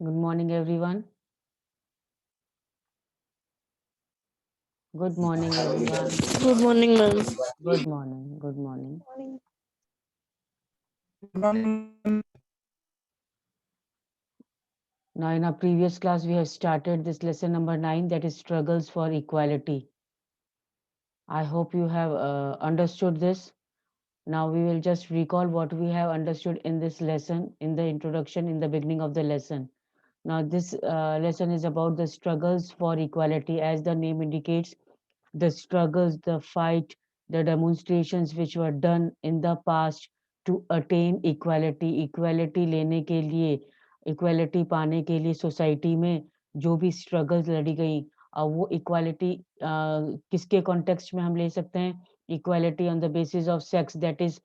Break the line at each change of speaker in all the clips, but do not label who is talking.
Good morning, everyone. Good morning, everyone.
Good morning, ma'am.
Good morning. Good morning. Now, in our previous class, we have started this lesson number 9, that is struggles for equality. I hope you have understood this. Now, we will just recall what we have understood in this lesson, in the introduction, in the beginning of the lesson. Now, this lesson is about the struggles for equality. As the name indicates, the struggles, the fight, the demonstrations which were done in the past to attain equality, equality लेने के लिए, equality पाने के लिए society में जो भी struggles लड़ी गई, वो equality किसके context में हम ले सकते हैं? Equality on the basis of sex, that is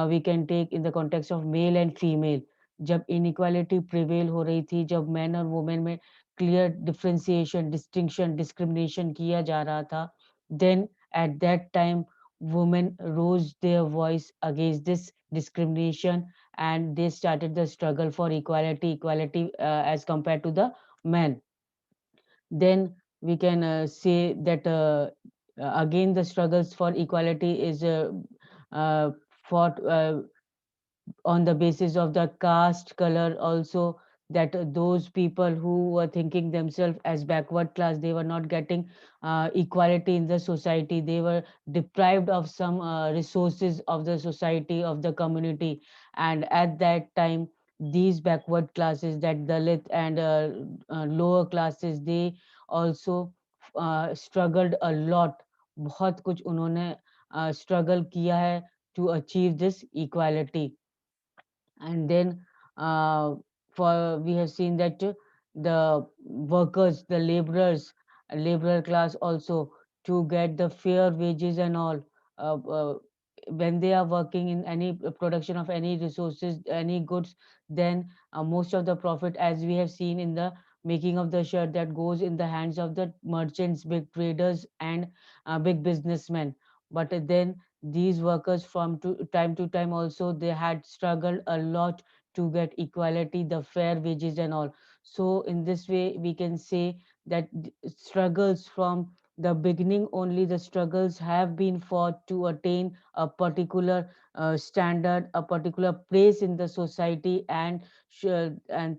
we can take in the context of male and female. जब inequality prevail हो रही थी, जब men और women में clear differentiation, distinction, discrimination किया जा रहा था, then at that time, women rose their voice against this discrimination and they started the struggle for equality as compared to the men. Then we can say that again the struggles for equality is uh, fought on the basis of the caste color also, that those people who were thinking themselves as backward class, they were not getting equality in the society, they were deprived of some resources of the society, of the community. And at that time, these backward classes, that Dalit and lower classes, they also struggled a lot. बहुत कुछ उन्होंने struggle किया है to achieve this equality. And then for we have seen that the workers, the laborers, laborer class also, to get the fair wages and all, uh, uh, when they are working in any production of any resources, any goods, then most of the profit, as we have seen in the making of the shirt, that goes in the hands of the merchants, big traders, and big businessmen. But then these workers from time to time also, they had struggled a lot to get equality, the fair wages and all. So in this way we can say that struggles from the beginning, only the struggles have been fought to attain a particular standard, a particular place in the society, and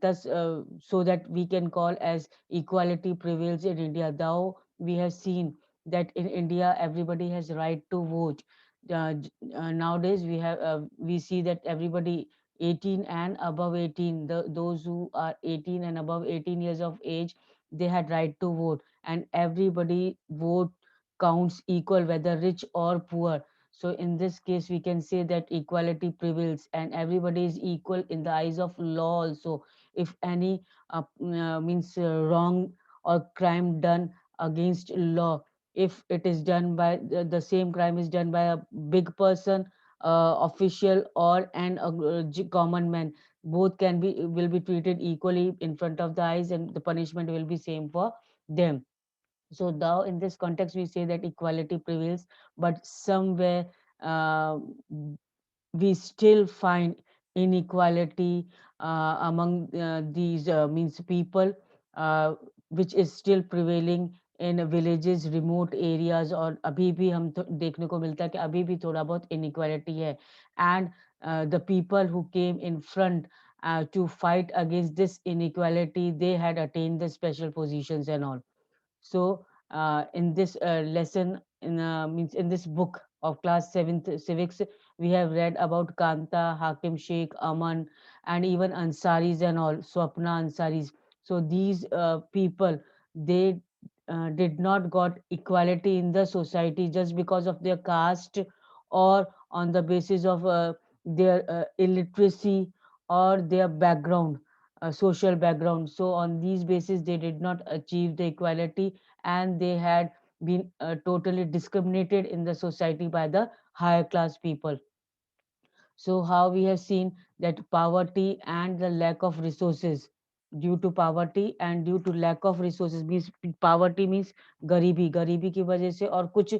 thus so that we can call as equality prevails in India. Though we have seen that in India everybody has right to vote. Nowadays we see that everybody 18 and above 18, those who are 18 and above 18 years of age, they had right to vote, and everybody vote counts equal, whether rich or poor. So in this case we can say that equality prevails and everybody is equal in the eyes of law also. If any means wrong or crime done against law, if it is done by the same crime is done by a big person, official, or an common man, both can be will be treated equally in front of the eyes, and the punishment will be same for them. So now in this context we say that equality prevails, but somewhere uh, we still find inequality among these means people, uh, which is still prevailing in villages, remote areas, और अभी भी हम देखने को मिलता है कि अभी भी थोड़ा बहुत inequality है. And the people who came in front to fight against this inequality, they had attained the special positions and all. So in this lesson, means in this book of class 7th civics, we have read about Kanta, Hakim Sheikh, Aman, and even Ansaris and all, Swapna Ansaris. So these people, they did not got equality in the society just because of their caste, or on the basis of their illiteracy or their background, social background. So on these basis they did not achieve the equality, and they had been totally discriminated in the society by the higher class people. So how we have seen that poverty and the lack of resources, due to poverty and due to lack of resources, means poverty means गरीबी, गरीबी की वजह से, और कुछ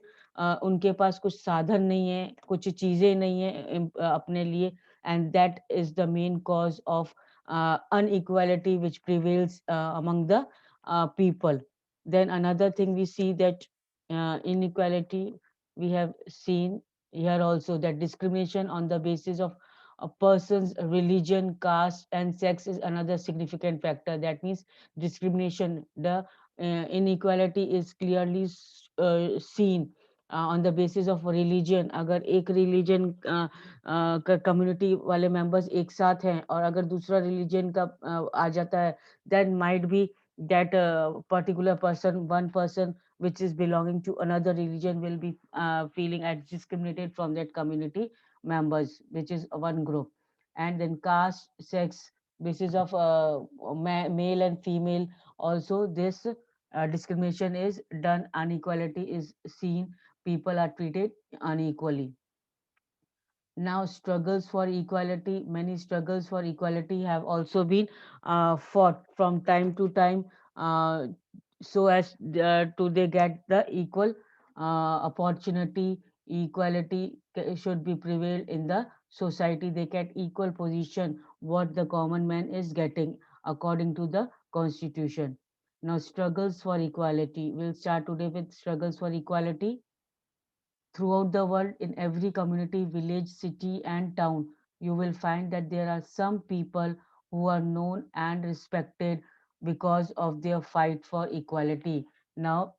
उनके पास कुछ साधन नहीं है, कुछ चीजें नहीं है अपने लिए, and that is the main cause of inequality which prevails among the people. Then another thing we see that inequality we have seen here also, that discrimination on the basis of a person's religion, caste, and sex is another significant factor. That means discrimination, the inequality is clearly seen on the basis of religion. अगर एक religion का community वाले members एक साथ हैं और अगर दूसरा religion का आ जाता है, then might be that particular person, one person which is belonging to another religion will be feeling as discriminated from that community members, which is one group. And then caste, sex, basis of male and female, also this discrimination is done, inequality is seen, people are treated unequally. Now struggles for equality, many struggles for equality have also been fought from time to time, uh, so as to they get the equal opportunity, equality should be prevailed in the society, they get equal position what the common man is getting according to the constitution. Now struggles for equality, we'll start today with struggles for equality. Throughout the world, in every community, village, city, and town, you will find that there are some people who are known and respected because of their fight for equality. Now,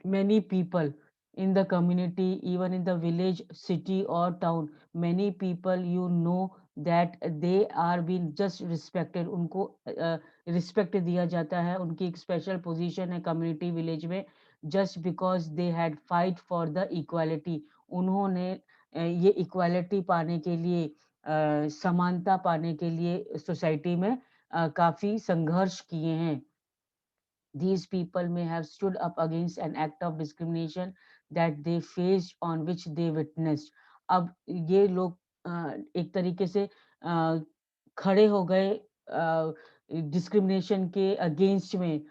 many people in the community, even in the village, city, or town, many people you know that they are being just respected. उनको respect दिया जाता है, उनकी एक special position है community village में, just because they had fight for the equality. उन्होंने ये equality पाने के लिए, समानता पाने के लिए society में काफी संघर्ष किए हैं. These people may have stood up against an act of discrimination that they faced, on which they witnessed. अब ये लोग एक तरीके से खड़े हो गए डिस्क्रिमिनेशन के अगेंस्ट में,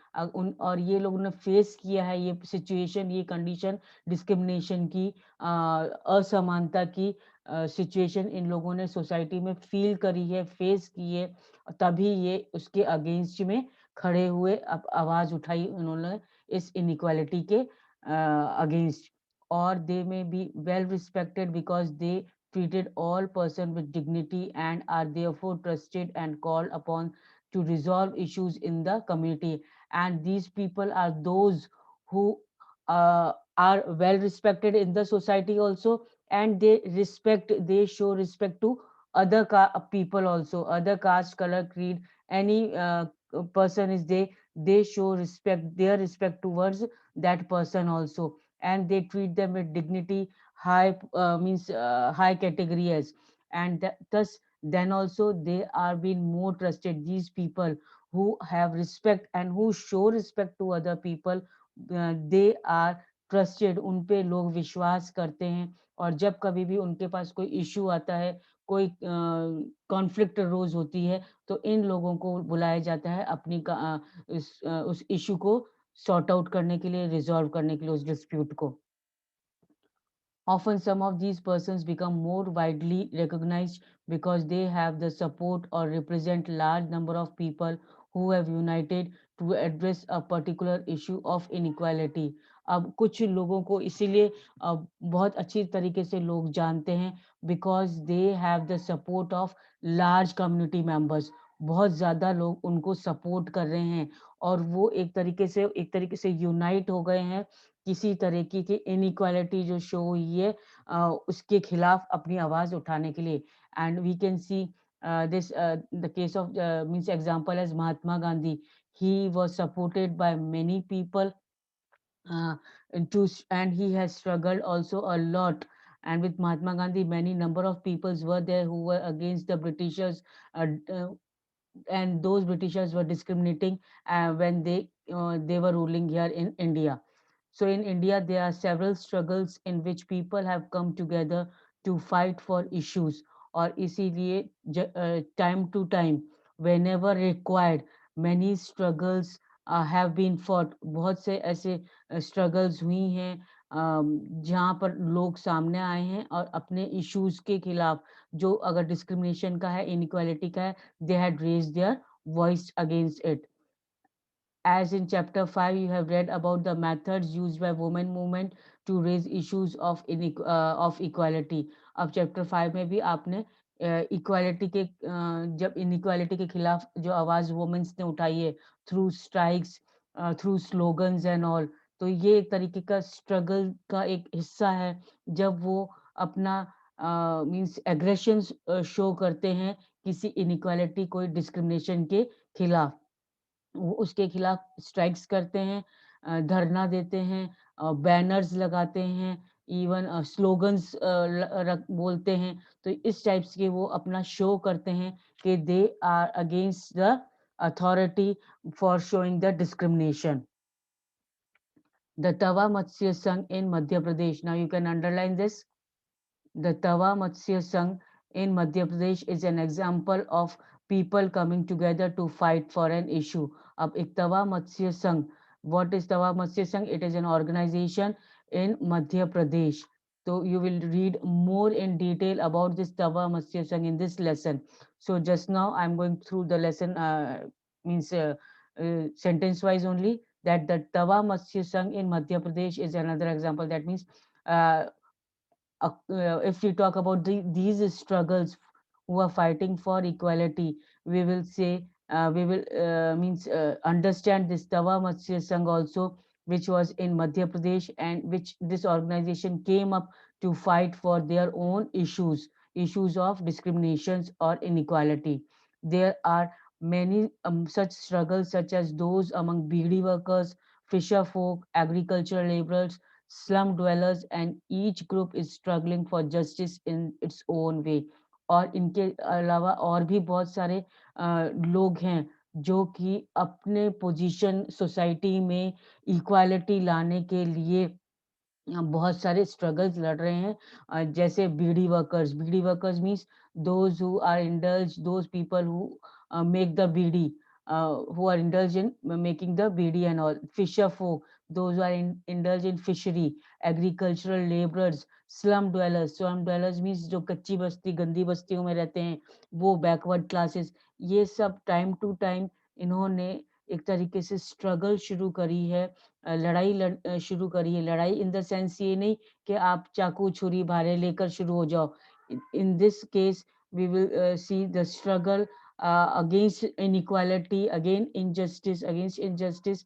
और ये लोगों ने फेस किया है ये सिचुएशन, ये कंडीशन, डिस्क्रिमिनेशन की, असमानता की सिचुएशन इन लोगों ने सोसाइटी में फील करी है, फेस की है, तभी ये उसके अगेंस्ट में खड़े हुए, आवाज उठाई उन्होंने इस इनइक्वालिटी के अगेंस्ट. और दे में be well respected because they treated all person with dignity and are therefore trusted and called upon to resolve issues in the community. And these people are those who are well respected in the society also, and they show respect to other people also, other caste, color, creed, any person is they show their respect towards that person also, and they treat them with dignity, high means high category as, and thus then also they are being more trusted. These people who have respect and who show respect to other people, they are trusted, उन पे लोग विश्वास करते हैं. और जब कभी भी उनके पास कोई इशू आता है, कोई कॉन्फ्लिक्ट रोज होती है, तो इन लोगों को बुलाया जाता है अपनी उस इशू को सॉर्ट आउट करने के लिए, रिजॉल्व करने के लिए उस डिस्प्यूट को. Often, some of these persons become more widely recognized because they have the support or represent large number of people who have united to address a particular issue of inequality. अब कुछ लोगों को इसीलिए बहुत अच्छी तरीके से लोग जानते हैं, because they have the support of large community members. बहुत ज़्यादा लोग उनको सपोर्ट कर रहे हैं, और वो एक तरीके से यूनाइट हो गए हैं किसी तरीके की इनइक्वालिटी जो शो हुई है उसके खिलाफ अपनी आवाज उठाने के लिए. And we can see this the case of means example as Mahatma Gandhi. He was supported by many people, and he has struggled also a lot. And with Mahatma Gandhi, many number of peoples were there who were against the Britishers, uh, uh, and those Britishers were discriminating when they were ruling here in India. So in India, there are several struggles in which people have come together to fight for issues. और इसीलिए time to time, whenever required, many struggles have been fought. बहुत से ऐसे struggles हुई हैं जहाँ पर लोग सामने आए हैं और अपने इश्यूज के खिलाफ, जो अगर डिस्क्रिमिनेशन का है, इनइक्वालिटी का है, they had raised their voice against it. As in chapter 5, you have read about the methods used by women movement to raise issues of equality. अब chapter 5 में भी आपने इक्वालिटी के जब इनइक्वालिटी के खिलाफ जो आवाज वुमेन्स ने उठाई है, through strikes, through slogans and all, तो ये एक तरीके का स्ट्रगल का एक हिस्सा है, जब वो अपना मीन्स एग्रेशन शो करते हैं किसी इनइक्वालिटी, कोई डिस्क्रिमिनेशन के खिलाफ. वो उसके खिलाफ स्ट्राइक्स करते हैं, धरना देते हैं, बैनर्स लगाते हैं, इवन स्लोगन्स बोलते हैं. तो इस टाइप्स के वो अपना शो करते हैं कि they are against the authority for showing the discrimination. The Tawa Matsya Sangh in Madhya Pradesh. Now you can underline this. The Tawa Matsya Sangh in Madhya Pradesh is an example of people coming together to fight for an issue. Ab ek Tawa Matsya Sangh. What is Tawa Matsya Sangh? It is an organization in Madhya Pradesh. So you will read more in detail about this Tawa Matsya Sangh in this lesson. So just now I am going through the lesson, means sentence wise only, that the Tawa Matsya Sangh in Madhya Pradesh is another example. That means uh, if we talk about these struggles who are fighting for equality, we will say we will means understand this Tawa Matsya Sangh also, which was in Madhya Pradesh, and which this organization came up to fight for their own issues of discriminations or inequality. There are many such struggles, such as those among beedi workers, fisher folk, agricultural laborers, slum dwellers, and each group is struggling for justice in its own way. और इनके अलावा और भी बहुत सारे लोग हैं जो कि अपने पोजीशन सोसाइटी में इक्वालिटी लाने के लिए बहुत सारे स्ट्रगल्स लड़ रहे हैं. जैसे bidi workers means those who are indulge, those people who make the bidi, who are indulged in making the bidi and all. Fisher folk, those who are indulged in fishery. Agricultural laborers, slum dwellers means जो कच्ची बस्ती, गंदी बस्तियों में रहते हैं, वो backward classes. ये सब टाइम टू टाइम इन्होंने एक तरीके से स्ट्रगल शुरू करी है, शुरू करी है. लड़ाई इन द सेंस ये नहीं कि आप चाकू छुरी भाले लेकर शुरू हो जाओ. In this case we will see the struggle against inequality, against injustice,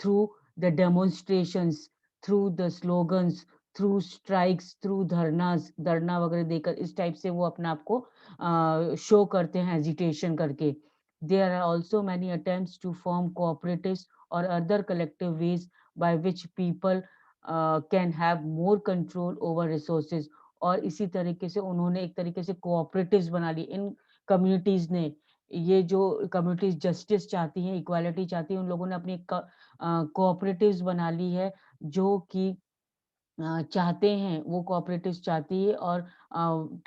through the demonstrations, through the slogans, through strikes, through धरना वगैरह देकर इस टाइप से वो अपने आप को शो करते हैं एजिटेशन करके. There are also many attempts to form cooperatives or other collective ways by which people can have more control over resources. और इसी तरीके से उन्होंने एक तरीके से कोऑपरेटिव्स बना ली इन कम्युनिटीज ने. ये जो कम्युनिटीज जस्टिस चाहती हैं, इक्वालिटी चाहती हैं, उन लोगों ने अपनी कोऑपरेटिव्स बना ली है, जो कि चाहते हैं, वो कोऑपरेटिव्स चाहती है, और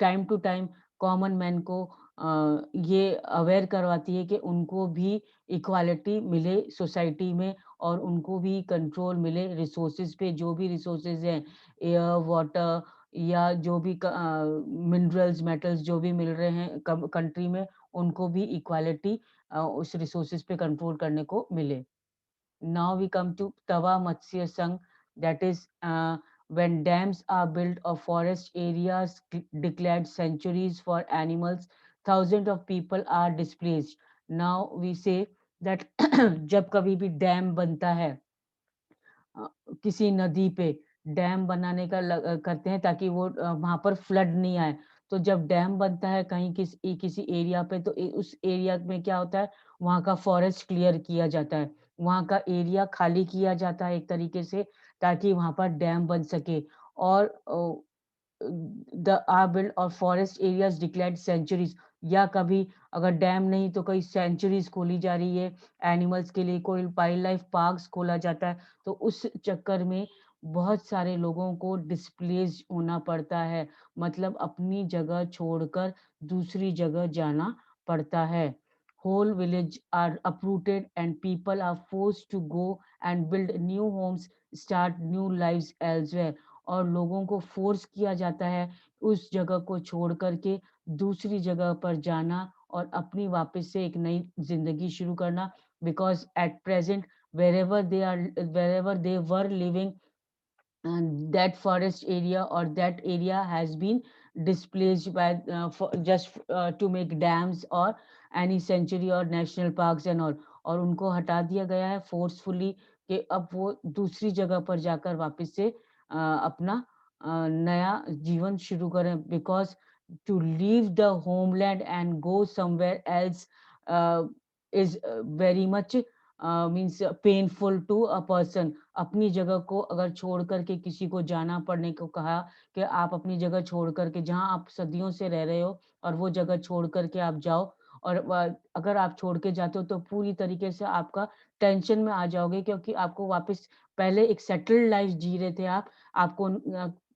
time to time common man को ये अवेयर करवाती है कि उनको भी इक्वालिटी मिले सोसाइटी में, और उनको भी कंट्रोल मिले रिसोर्सेज पे. जो भी रिसोर्सेज हैं, एयर, वाटर, या जो भी मिनरल्स, मेटल्स जो भी मिल रहे हैं कंट्री में, उनको भी इक्वालिटी उस रिसोर्सेज पे कंट्रोल करने को मिले. Now we come to Tawa Matsya Sangh, that is when dams are built or forest areas declared sanctuaries for animals, thousands of people are displaced. Now we say that जब कभी भी dam बनता है किसी नदी पे, डैम बनाने का करते हैं ताकि वो वहां पर फ्लड नहीं आए. तो जब डैम बनता है कहीं किसी एरिया पे, तो उस एरिया में क्या होता है, वहां का फॉरेस्ट क्लियर किया जाता है, वहां का एरिया खाली किया जाता है एक तरीके से, ताकि वहां पर डैम बन सके. और द आर बिल्ड और फॉरेस्ट एरियाज डिक्लेयर्ड सेंचुरीज, या कभी अगर डैम नहीं तो कई सेंचुरीज खोली जा रही है एनिमल्स के लिए, कोई वाइल्ड लाइफ पार्क्स खोला जाता है. तो उस चक्कर में बहुत सारे लोगों को डिस्प्लेस होना पड़ता है, मतलब अपनी जगह छोड़कर दूसरी जगह जाना पड़ता है. whole village are uprooted and people are forced to go and build new homes, start new lives elsewhere. और लोगों को फोर्स किया जाता है उस जगह को छोड़ करके दूसरी जगह पर जाना और अपनी वापस से एक नई जिंदगी शुरू करना, because at present wherever they were living, and that forest area or that area has been displaced by just to make dams or any sanctuary or national parks and all, और उनको हटा दिया गया है फोर्सफुली कि अब वो दूसरी जगह पर जाकर वापस से अपना नया जीवन शुरू करें, because to leave the homeland and go somewhere else is very much means painful to a person. अपनी जगह को अगर छोड़ करके किसी को जाना पड़ने को कहा कि आप अपनी जगह छोड़ करके जहाँ आप सदियों से रह रहे हो और वो जगह छोड़ करके आप जाओ, और अगर आप छोड़ के जाते हो तो पूरी तरीके से आपका टेंशन में आ जाओगे, क्योंकि आपको वापस पहले एक सेटल्ड लाइफ जी रहे थे आप, आपको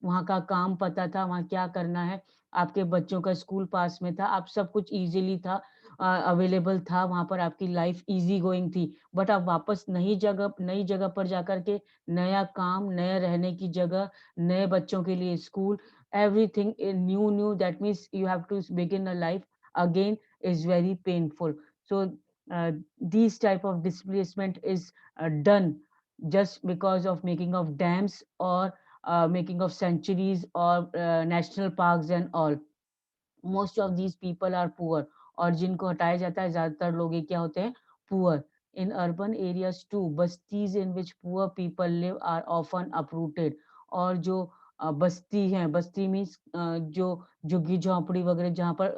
वहाँ का काम पता था, वहाँ क्या करना है, आपके बच्चों का स्कूल पास में था, आप सब कुछ इजीली था, अवेलेबल था, वहाँ पर आपकी लाइफ इजी गोइंग थी। बट आप वापस नई जगह पर जाकर के नया काम, नए रहने की जगह, नए बच्चों के लिए school, everything new that means you have to begin a life again is very painful. So these type of displacement is done just because of making of dams or making of sanctuaries or national parks and all. Most of these people are poor, और जिनको हटाया जाता है ज्यादातर लोग ये क्या होते हैं, poor. In urban areas too, बस्तीज in which poor people live are often uprooted. और जो बस्ती हैं, बस्ती मीन्स जो झुग्गी झोंपड़ी वगैरह जहाँ पर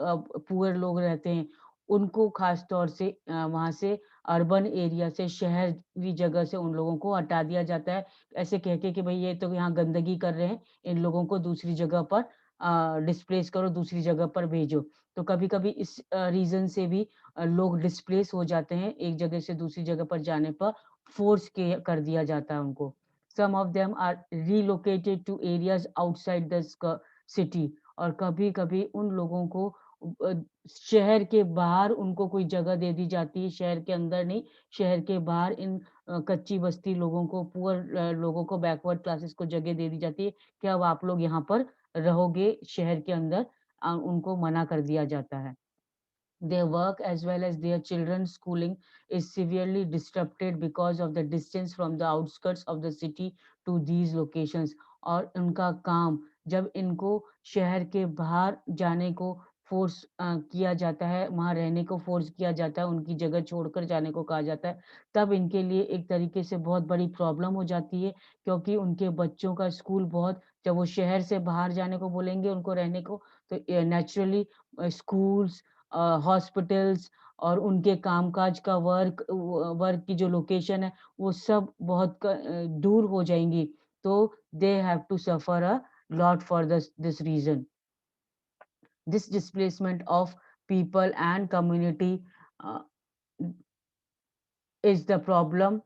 पुअर लोग रहते हैं, उनको खास तौर से वहां से अर्बन एरिया से, शहरी जगह से उन लोगों को हटा दिया जाता है, ऐसे कह के कि भाई ये तो यहाँ गंदगी कर रहे हैं, इन लोगों को दूसरी जगह पर डिस्प्लेस करो, दूसरी जगह पर भेजो। तो कभी-कभी इस रीज़न से भी लोग डिस्प्लेस हो जाते हैं, एक जगह से दूसरी जगह पर जाने पर फ़ोर्स किया कर दिया जाता है उनको। Some of them are relocated to areas outside the city, और कभी-कभी उन लोगों को अ, शहर के बाहर उनको कोई जगह दे दी जाती है, शहर के अंदर नहीं, शहर के बाहर इन कच्ची बस्ती लोगों को, पुअर लोगों को, बैकवर्ड क्लासेस को जगह दे दी जाती है कि अब आप लोग यहाँ पर रहोगे शहर के अंदर, उनको मना कर दिया जाता है। Their work as well as their children's schooling is severely disrupted because of the distance from the outskirts of the city to these locations. और उनका काम जब इनको शहर के बाहर जाने को फोर्स किया जाता है, वहाँ रहने को फोर्स किया जाता है, उनकी जगह छोड़कर जाने को कहा जाता है, तब इनके लिए एक तरीके से बहुत बड़ी प्रॉब्लम हो जाती है, क्योंकि उनके बच्चों का स्कूल बहुत, जब वो शहर से बाहर जाने को बोलेंगे उनको रहने को, तो नेचुरली स्कूल्स, हॉस्पिटल्स और उनके कामकाज का वर्क की जो लोकेशन है वो सब बहुत दूर हो जाएंगी, तो they have to suffer a lot for this reason. This displacement of people and community is the problem.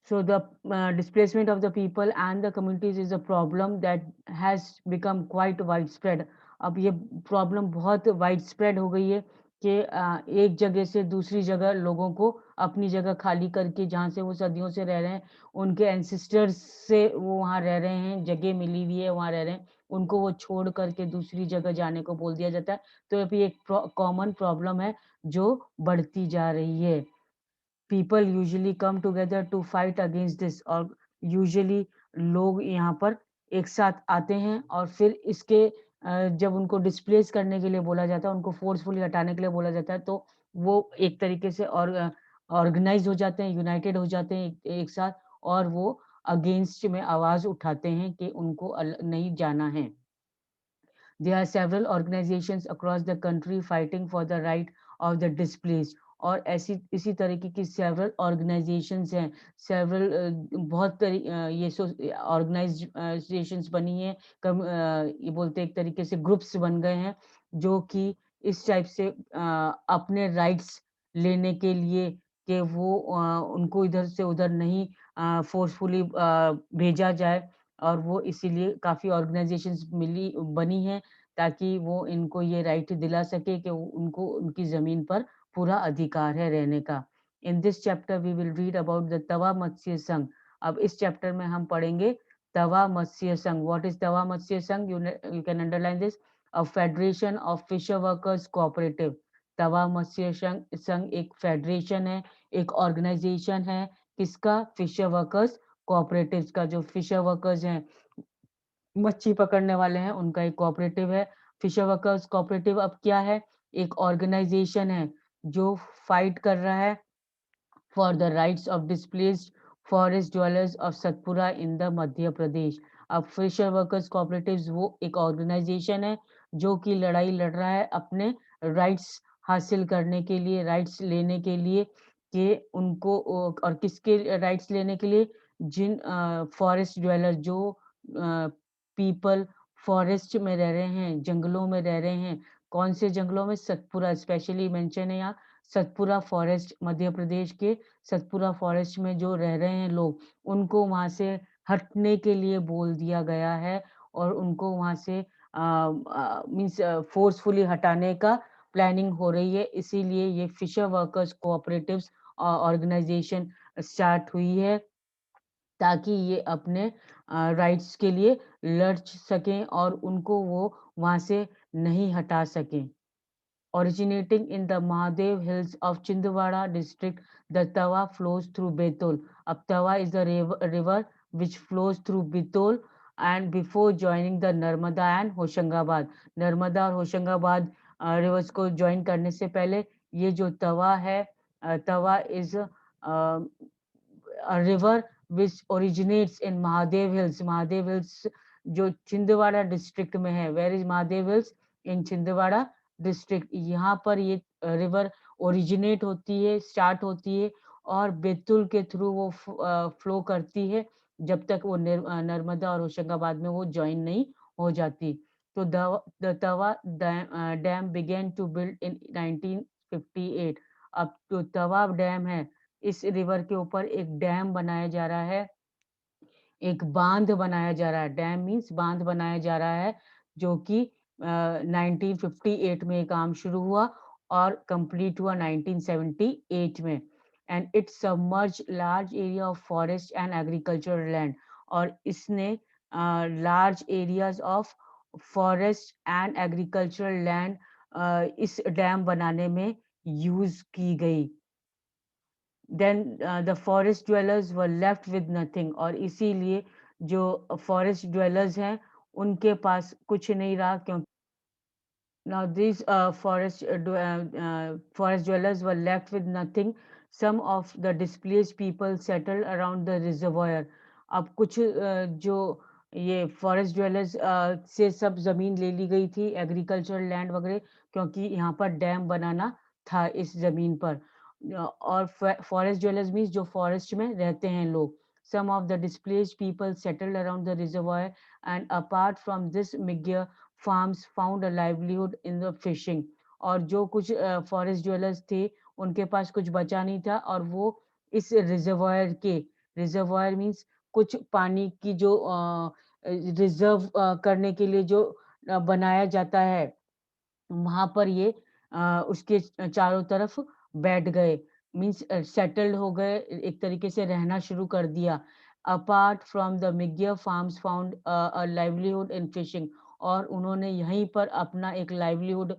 So the displacement of the people and the communities is a problem that has become quite widespread. अब ये problem बहुत wide spread हो गई है कि एक जगह से दूसरी जगह लोगों को अपनी जगह खाली करके, जहाँ से वो सदियों से रह रहे हैं, उनके एंसिस्टर्स से वो वहाँ रह रहे हैं, जगह मिली हुई है वहाँ रह रहे हैं, उनको वो छोड़ करके दूसरी जगह जाने को बोल दिया जाता है। तो ये भी एक कॉमन प्रॉब्लम है जो बढ़ती जा रही है। People usually come together to fight against this, और यूजुअली लोग यहाँ पर एक साथ आते हैं और फिर इसके जब उनको डिस्प्लेस करने के लिए बोला जाता है, उनको फोर्सफुली हटाने के लिए बोला जाता है, तो वो एक तरीके से और ऑर्गेनाइज हो जाते हैं, यूनाइटेड हो जाते हैं एक साथ, और वो अगेंस्ट में आवाज उठाते हैं कि उनको नहीं जाना है। There are several organizations across the country fighting for the right of the displaced, और ऐसी इसी तरीके की several organizations हैं, several बहुत ये organizations बनी हैं, ये बोलते एक तरीके से ग्रुप्स बन गए हैं जो कि इस टाइप से अपने राइट्स लेने के लिए कि वो उनको इधर से उधर नहीं फोर्सफुली भेजा जाए, और वो इसीलिए काफ़ी ऑर्गेनाइजेशंस मिली बनी हैं ताकि वो इनको ये राइट दिला सके कि उनको उनकी ज़मीन पर पूरा अधिकार है रहने का। In this chapter we will read about the Tawa Matsya Sangh. अब इस चैप्टर में हम पढ़ेंगे तवा मत्स्य संघ। What is Tawa Matsya Sangh? You can underline this, a federation of fisher workers cooperative. Tawa Matsya Sangh एक फेडरेशन है, एक ऑर्गेनाइजेशन है, किसका? फिशर वर्कर्स कोऑपरेटिव्स का। जो फिशर वर्कर्स हैं, मच्छी पकड़ने वाले हैं, उनका एक कोऑपरेटिव है। फिशर वर्कर्स कोऑपरेटिव अब क्या है? एक ऑर्गेनाइजेशन है जो फाइट कर रहा है for the rights of displaced forest dwellers of Satpura in the Madhya Pradesh. अब फिशर वर्कर्स कोऑपरेटिव्स वो एक ऑर्गेनाइजेशन है जो कि लड़ाई लड़ रहा है अपने राइट्स हासिल करने के लिए, राइट्स लेने के लिए, कि उनको और किसके राइट्स लेने के लिए? जिन फॉरेस्ट ड्वेलर, जो पीपल फॉरेस्ट में रह रहे हैं, जंगलों में रह रहे हैं। कौन से जंगलों में? सतपुरा स्पेशली मेंशन है यहाँ। सतपुरा फॉरेस्ट, मध्य प्रदेश के सतपुरा फॉरेस्ट में जो रह रहे हैं लोग, उनको वहाँ से हटने के लिए बोल दिया गया है और उनको वहाँ से मीन्स फोर्सफुली हटाने का प्लानिंग हो रही है। इसीलिए ये fisher workers cooperatives organisation start हुई है ताकि ये अपने राइट्स के लिए लड़ सकें और उनको वो वहाँ से नहीं हटा सकें। Originating in the Mahadev Hills of Chindwara district, the Tawa flows through Betol. Ab Tawa is the river which flows through Betol and before joining the Narmada and Hoshangabad. Narmada और होशंगाबाद rivers को join करने से पहले ये जो तवा है, तवा is a river which originates in Mahadev Hills. Mahadev Hills जो Chhindwara district में है। Where is Mahadev hills? In Chhindwara district. यहाँ पर ये रिवर ओरिजिनेट होती है, स्टार्ट होती है और बैतूल के थ्रू वो फ्लो करती है जब तक वो नर्मदा और होशंगाबाद में वो ज्वाइन नहीं हो जाती। तो the Tawa dam began to build in 1958। अब तो तवा डैम है, इस रिवर के ऊपर एक डैम बनाया जा रहा है, एक बांध बनाया जा रहा है। डैम मीन्स बांध बनाया जा रहा है जो कि 1958 में ये काम शुरू हुआ और कंप्लीट हुआ 1978 में। And it submerge large area of forest and agricultural land. और इसने large areas of forest and agricultural land इस डैम बनाने में यूज की गई। then the forest dwellers were left with nothing। और इसीलिए जो forest dwellers हैं उनके पास कुछ नहीं रहा, क्योंकि now these forest dwellers were left with nothing। Some of the displaced people settled around the reservoir। अब कुछ जो ये फॉरेस्ट ड्वेलर्स से सब जमीन ले ली गई थी, एग्रीकल्चरल लैंड वगैरह, क्योंकि यहाँ पर डैम बनाना था इस जमीन पर। और फॉरेस्ट ड्वेलर्स मीन्स जो फॉरेस्ट में रहते हैं लोग। Some of the displaced people settled around the reservoir and apart from this Migyar farms found a livelihood in the fishing। और जो कुछ फॉरेस्ट ड्वेलर्स थे उनके पास कुछ बचा नहीं था और वो इस रिजर्वायर के, रिजर्वायर मीन्स कुछ पानी की जो रिजर्व करने के लिए जो बनाया जाता है, वहां पर ये उसके चारों तरफ बैठ गए, मीन्स सेटल्ड हो गए, एक तरीके से रहना शुरू कर दिया। अपार्ट फ्रॉम द मिगियर farms found a livelihood in fishing. और उन्होंने यहीं पर अपना एक लाइवलीहुड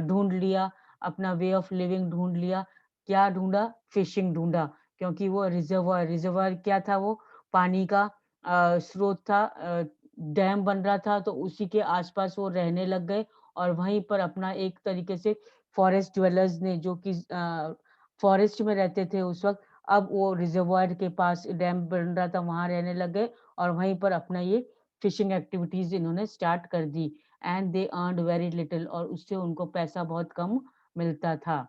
ढूंढ लिया, अपना वे ऑफ लिविंग ढूंढ लिया। क्या ढूंढा? फिशिंग ढूंढा, क्योंकि वो रिजर्वायर, रिजर्वायर क्या था? वो पानी का स्रोत था। डैम बन रहा था तो उसी के आसपास वो रहने लग गए और वहीं पर अपना एक तरीके से फॉरेस्ट ड्वेलर्स ने, जो कि फॉरेस्ट में रहते थे उस वक्त, अब वो रिजर्वायर के पास डैम बन रहा था वहां रहने लग गए और वहीं पर अपना ये फिशिंग एक्टिविटीज इन्होंने स्टार्ट कर दी। And they earned very little. और उससे उनको पैसा बहुत कम मिलता था।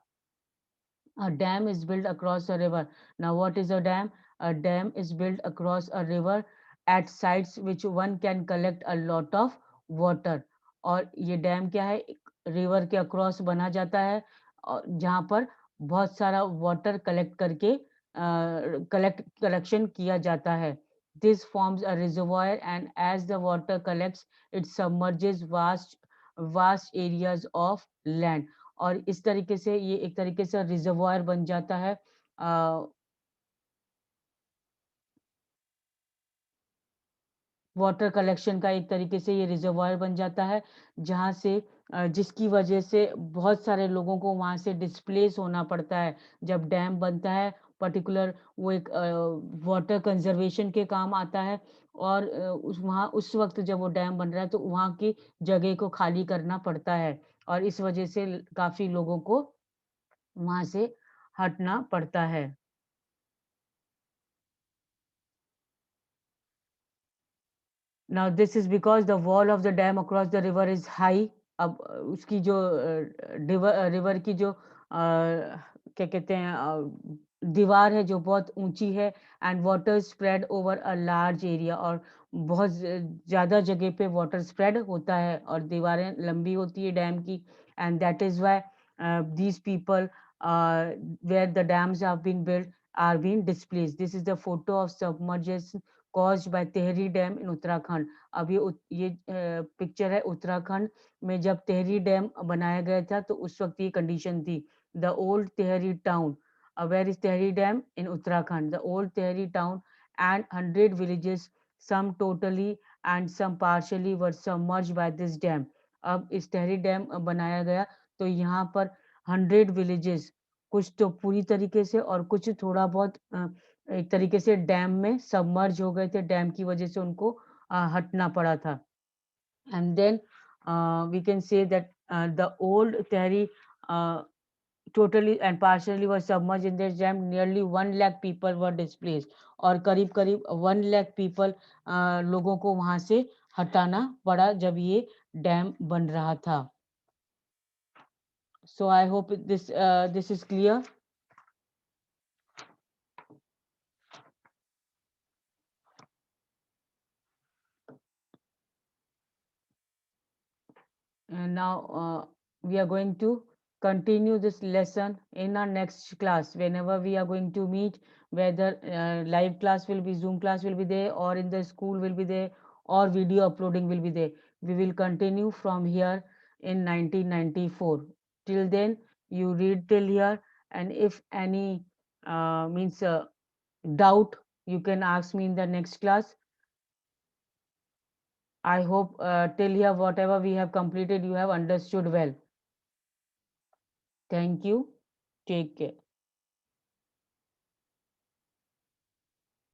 A dam is built across a river. Now, what is a dam? A dam is built across a river at sites which one can collect a lot of water। और ये dam क्या है? रिवर के across बना जाता है और जहाँ पर बहुत सारा वाटर कलेक्ट करके कलेक्शन किया जाता है। This forms a reservoir and as the water collects, it submerges vast vast areas of land. और इस तरीके से ये एक तरीके से रिजर्वायर बन जाता है, वाटर कलेक्शन का एक तरीके से ये रिजर्वायर बन जाता है, जहाँ से जिसकी वजह से बहुत सारे लोगों को वहाँ से डिस्प्लेस होना पड़ता है। जब डैम बनता है पर्टिकुलर, वो एक वाटर कंजर्वेशन के काम आता है, और उस वक्त जब वो डैम बन रहा है तो वहाँ की जगह को खाली करना पड़ता है, और इस वजह से काफी लोगों को वहाँ से हटना पड़ता है। Now this is because the wall of the dam across the river is high. अब उसकी जो रिवर की जो क्या कहते हैं दीवार है जो बहुत ऊंची है, and water spread over a large area, और बहुत ज्यादा जगह पे वाटर स्प्रेड होता है, और दीवारें लंबी होती है डैम की, and that is why these people where the dams have been built are being displaced. This is the photo of submergence caused by Tehri Dam in Uttarakhand. अब ये पिक्चर है उत्तराखंड में जब तेहरी डैम बनाया गया था तो उस वक्त ये कंडीशन थी। The old Tehri town, where is Tehri dam in Uttarakhand, the old Tehri town and 100 villages, some totally and some partially were submerged by this dam. अब इस तेहरी डैम बनाया गया तो यहाँ पर 100 villages, कुछ तो पूरी तरीके से और कुछ थोड़ा बहुत एक तरीके से डैम में सबमर्ज हो गए थे, डैम की वजह से उनको हटना पड़ा था। And then we can say that the old Tehri totally and partially was submerged in this dam. Nearly 1 lakh people were displaced, और करीब करीब 1 lakh people लोगों को वहां से हटाना पड़ा जब ये डैम बन रहा था। So I hope this is clear. And now we are going to continue this lesson in our next class. Whenever we are going to meet, whether live class will be, Zoom class will be there, or in the school will be there, or video uploading will be there. We will continue from here in 1994. Till then, you read till here, and if any means doubt, you can ask me in the next class. I hope till here, whatever we have completed, you have understood well. Thank you. Take care.